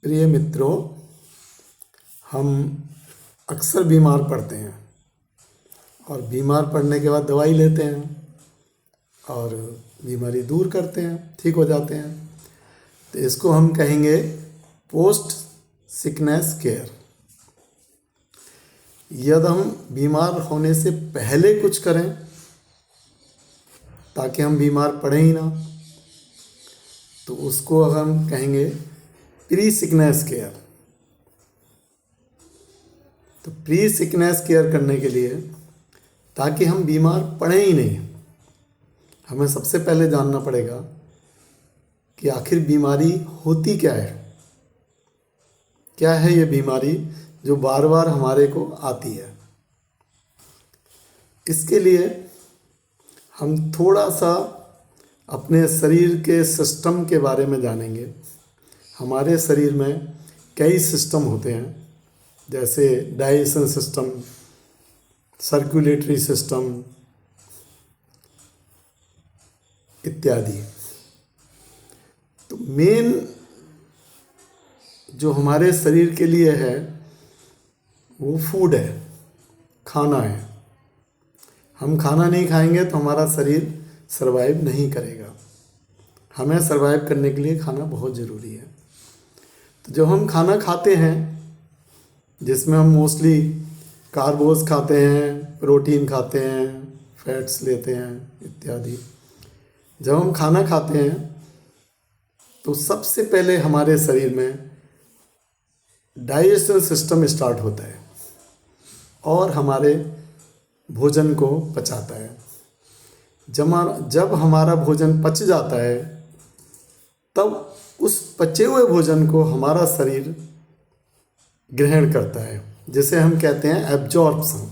प्रिय मित्रों, हम अक्सर बीमार पड़ते हैं और बीमार पड़ने के बाद दवाई लेते हैं और बीमारी दूर करते हैं, ठीक हो जाते हैं। तो इसको हम कहेंगे पोस्ट सिकनेस केयर। यदि हम बीमार होने से पहले कुछ करें ताकि हम बीमार पड़े ही ना, तो उसको हम कहेंगे प्री सिकनेस केयर। तो प्री सिकनेस केयर करने के लिए, ताकि हम बीमार पड़े ही नहीं, हमें सबसे पहले जानना पड़ेगा कि आखिर बीमारी होती क्या है। क्या है ये बीमारी जो बार बार हमारे को आती है। इसके लिए हम थोड़ा सा अपने शरीर के सिस्टम के बारे में जानेंगे। हमारे शरीर में कई सिस्टम होते हैं, जैसे डाइजेशन सिस्टम, सर्कुलेटरी सिस्टम इत्यादि। तो मेन जो हमारे शरीर के लिए है वो फूड है, खाना है। हम खाना नहीं खाएंगे तो हमारा शरीर सरवाइव नहीं करेगा। हमें सरवाइव करने के लिए खाना बहुत ज़रूरी है। तो जब हम खाना खाते हैं, जिसमें हम मोस्टली कार्बोस खाते हैं, प्रोटीन खाते हैं, फैट्स लेते हैं इत्यादि। जब हम खाना खाते हैं तो सबसे पहले हमारे शरीर में डाइजेशन सिस्टम स्टार्ट होता है और हमारे भोजन को पचाता है। जब हमारा भोजन पच जाता है, तब उस पचे हुए भोजन को हमारा शरीर ग्रहण करता है, जिसे हम कहते हैं एब्जॉर्प्शन।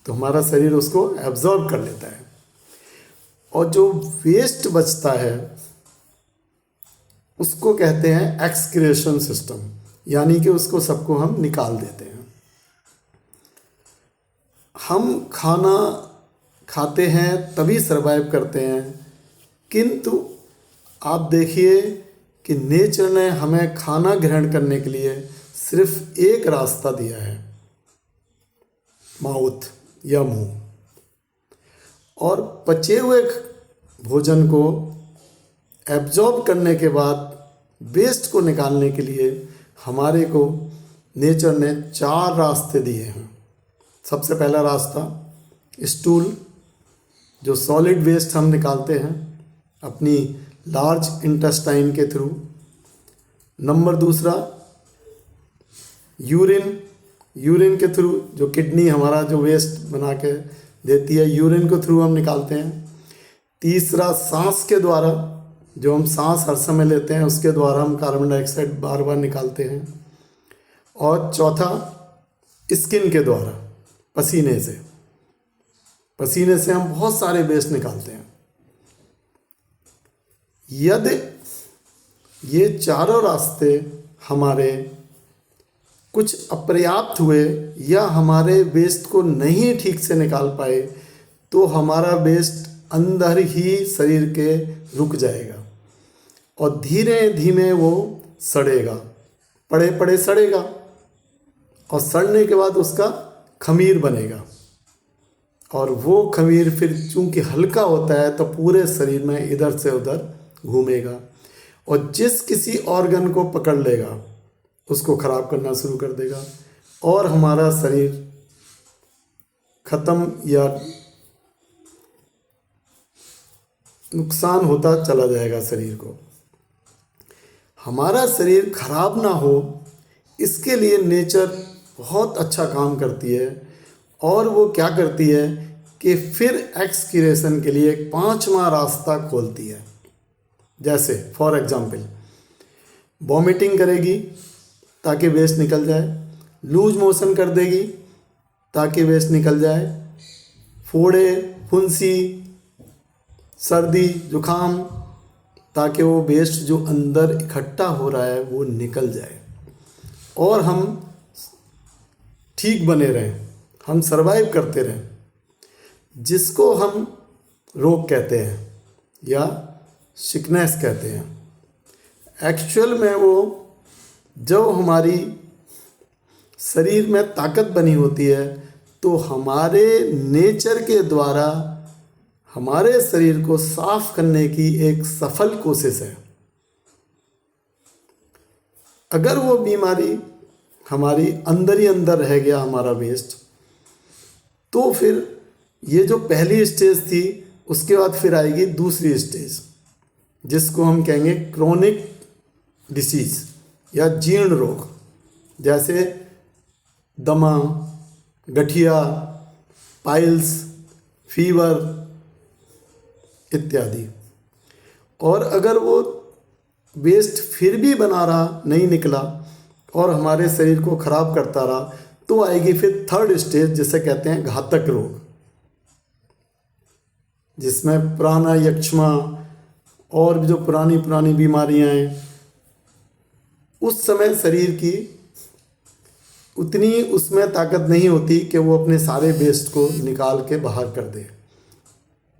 तो हमारा शरीर उसको एब्जॉर्ब कर लेता है और जो वेस्ट बचता है उसको कहते हैं एक्सक्रीशन सिस्टम, यानी कि उसको सबको हम निकाल देते हैं। हम खाना खाते हैं तभी सरवाइव करते हैं, किंतु आप देखिए कि नेचर ने हमें खाना ग्रहण करने के लिए सिर्फ एक रास्ता दिया है, माउथ या मुंह। और पचे हुए भोजन को एब्जॉर्ब करने के बाद वेस्ट को निकालने के लिए हमारे को नेचर ने 4 रास्ते दिए हैं। सबसे पहला रास्ता स्टूल, जो सॉलिड वेस्ट हम निकालते हैं अपनी लार्ज इंटेस्टाइन के थ्रू। नंबर दूसरा यूरिन के थ्रू, जो किडनी हमारा जो वेस्ट बना के देती है, यूरिन के थ्रू हम निकालते हैं। तीसरा सांस के द्वारा, जो हम सांस हर समय लेते हैं उसके द्वारा हम कार्बन डाइऑक्साइड बार बार निकालते हैं। और चौथा स्किन के द्वारा, पसीने से हम बहुत सारे वेस्ट निकालते हैं। यदि ये चारों रास्ते हमारे कुछ अपर्याप्त हुए या हमारे वेस्ट को नहीं ठीक से निकाल पाए, तो हमारा वेस्ट अंदर ही शरीर के रुक जाएगा और धीरे धीमे वो सड़ेगा, पड़े सड़ेगा और सड़ने के बाद उसका खमीर बनेगा। और वो खमीर फिर चूंकि हल्का होता है तो पूरे शरीर में इधर से उधर घूमेगा और जिस किसी ऑर्गन को पकड़ लेगा उसको खराब करना शुरू कर देगा और हमारा शरीर खत्म या नुकसान होता चला जाएगा शरीर को। हमारा शरीर खराब ना हो, इसके लिए नेचर बहुत अच्छा काम करती है। और वो क्या करती है कि फिर एक्सक्रीशन के लिए एक 5वां रास्ता खोलती है। जैसे फॉर एग्जाम्पल वॉमिटिंग करेगी ताकि वेस्ट निकल जाए, लूज मोशन कर देगी ताकि वेस्ट निकल जाए, फोड़े, फुंसी, सर्दी, जुखाम, ताकि वो वेस्ट जो अंदर इकट्ठा हो रहा है वो निकल जाए और हम ठीक बने रहें, हम सरवाइव करते रहें, जिसको हम रोग कहते हैं या सिकनेस कहते हैं। एक्चुअल में वो जब हमारी शरीर में ताकत बनी होती है तो हमारे नेचर के द्वारा हमारे शरीर को साफ करने की एक सफल कोशिश है। अगर वो बीमारी हमारी अंदर ही अंदर रह गया, हमारा वेस्ट, तो फिर ये जो पहली स्टेज थी उसके बाद फिर आएगी दूसरी स्टेज, जिसको हम कहेंगे क्रोनिक डिसीज या जीर्ण रोग, जैसे दमा, गठिया, पाइल्स, फीवर इत्यादि। और अगर वो वेस्ट फिर भी बना रहा, नहीं निकला और हमारे शरीर को खराब करता रहा, तो आएगी फिर थर्ड स्टेज, जिसे कहते हैं घातक रोग, जिसमें पुराना यक्ष्मा और भी जो पुरानी पुरानी बीमारियां हैं, उस समय शरीर की उतनी उसमें ताकत नहीं होती कि वो अपने सारे वेस्ट को निकाल के बाहर कर दे।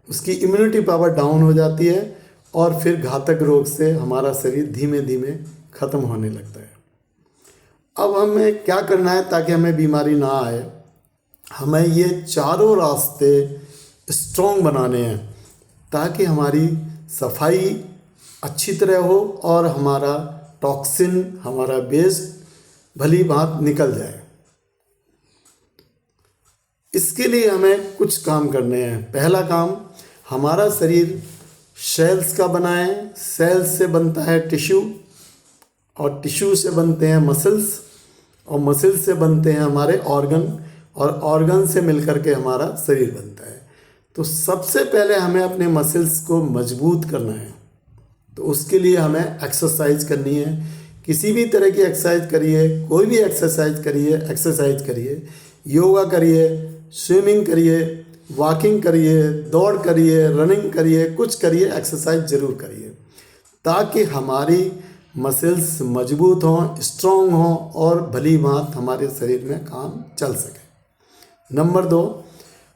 उसकी इम्यूनिटी पावर डाउन हो जाती है और फिर घातक रोग से हमारा शरीर धीमे धीमे ख़त्म होने लगता है। अब हमें क्या करना है ताकि हमें बीमारी ना आए? हमें ये चारों रास्ते स्ट्रॉन्ग बनाने हैं ताकि हमारी सफाई अच्छी तरह हो और हमारा टॉक्सिन, हमारा वेस्ट भली भांति निकल जाए। इसके लिए हमें कुछ काम करने हैं। पहला काम, हमारा शरीर सेल्स का बना है। सेल्स से बनता है टिश्यू और टिश्यू से बनते हैं मसल्स और मसल्स से बनते हैं हमारे ऑर्गन और ऑर्गन से मिलकर के हमारा शरीर बनता है। तो सबसे पहले हमें अपने मसल्स को मजबूत करना है, तो उसके लिए हमें एक्सरसाइज करनी है। किसी भी तरह की एक्सरसाइज करिए, कोई भी एक्सरसाइज करिए, योगा करिए, स्विमिंग करिए, वॉकिंग करिए, दौड़ करिए, रनिंग करिए, कुछ करिए, एक्सरसाइज ज़रूर करिए ताकि हमारी मसल्स मजबूत हों, स्ट्रॉन्ग हों और भली भांति हमारे शरीर में काम चल सके। नंबर 2,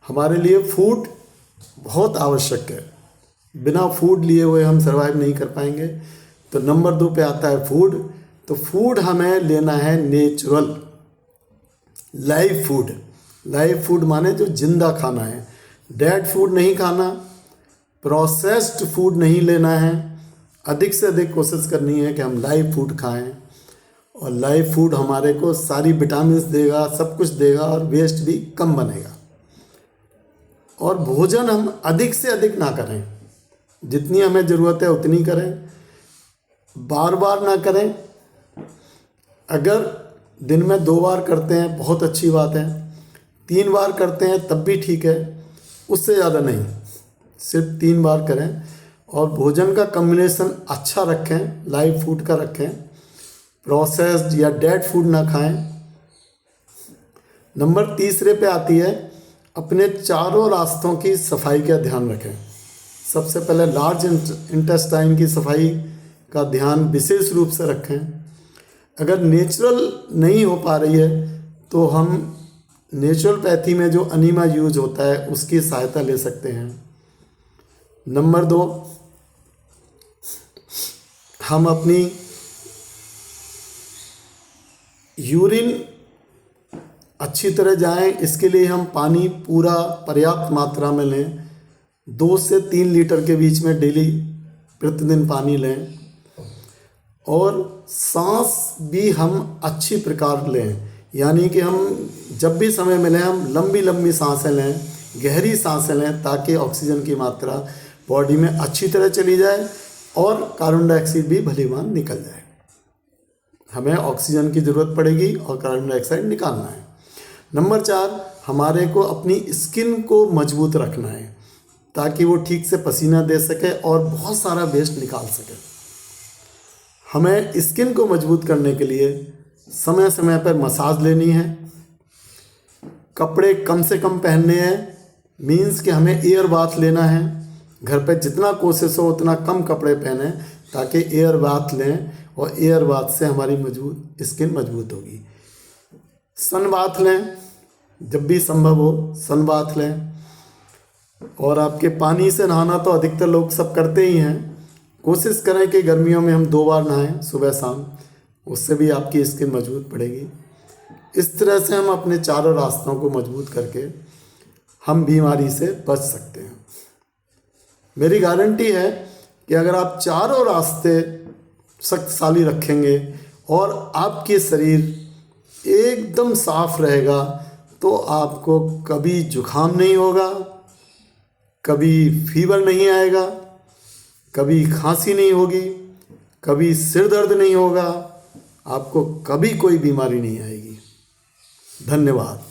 हमारे लिए फूड बहुत आवश्यक है। बिना फूड लिए हुए हम सर्वाइव नहीं कर पाएंगे। तो नंबर 2 पे आता है फूड। तो फूड हमें लेना है natural, live food. Live food माने जो जिंदा खाना है, डेड फूड नहीं खाना, प्रोसेस्ड फूड नहीं लेना है। अधिक से अधिक कोशिश करनी है कि हम लाइव फूड खाएं और लाइव फूड हमारे को सारी विटामिन्स देगा, सब कुछ देगा और वेस्ट भी कम बनेगा। और भोजन हम अधिक से अधिक ना करें, जितनी हमें ज़रूरत है उतनी करें, बार बार ना करें। अगर दिन में 2 बार करते हैं बहुत अच्छी बात है, 3 बार करते हैं तब भी ठीक है, उससे ज़्यादा नहीं, सिर्फ 3 बार करें। और भोजन का कम्बिनेशन अच्छा रखें, लाइव फूड का रखें, प्रोसेस्ड या डेड फूड ना खाएं। नंबर 3 पे आती है, अपने चारों रास्तों की सफाई का ध्यान रखें। सबसे पहले लार्ज इंटेस्टाइन की सफाई का ध्यान विशेष रूप से रखें। अगर नेचुरल नहीं हो पा रही है तो हम नेचुरोपैथी में जो अनीमा यूज होता है उसकी सहायता ले सकते हैं। नंबर 2, हम अपनी यूरिन अच्छी तरह जाएं, इसके लिए हम पानी पूरा पर्याप्त मात्रा में लें। 2 से 3 लीटर के बीच में डेली प्रतिदिन पानी लें। और सांस भी हम अच्छी प्रकार लें, यानी कि हम जब भी समय मिले हम लंबी लंबी सांसें लें, गहरी सांसें लें ताकि ऑक्सीजन की मात्रा बॉडी में अच्छी तरह चली जाए और कार्बन डाइऑक्साइड भी भली भांति निकल जाए। हमें ऑक्सीजन की ज़रूरत पड़ेगी और कार्बन डाइऑक्साइड निकालना है। नंबर 4, हमारे को अपनी स्किन को मजबूत रखना है ताकि वो ठीक से पसीना दे सके और बहुत सारा वेस्ट निकाल सके। हमें स्किन को मजबूत करने के लिए समय समय पर मसाज लेनी है, कपड़े कम से कम पहनने हैं, मीन्स कि हमें एयर बाथ लेना है। घर पे जितना कोशिश हो उतना कम कपड़े पहने ताकि एयर बाथ लें और एयर बाथ से हमारी स्किन मजबूत होगी। सन बाथ लें, जब भी संभव हो सन बाथ लें। और आपके पानी से नहाना तो अधिकतर लोग सब करते ही हैं, कोशिश करें कि गर्मियों में हम 2 बार नहाएं, सुबह शाम। उससे भी आपकी स्किन मजबूत पड़ेगी। इस तरह से हम अपने चारों रास्तों को मजबूत करके हम बीमारी से बच सकते हैं। मेरी गारंटी है कि अगर आप चारों रास्ते शक्तिशाली रखेंगे और आपके शरीर एकदम साफ रहेगा, तो आपको कभी जुखाम नहीं होगा, कभी फीवर नहीं आएगा, कभी खांसी नहीं होगी, कभी सिर दर्द नहीं होगा, आपको कभी कोई बीमारी नहीं आएगी। धन्यवाद।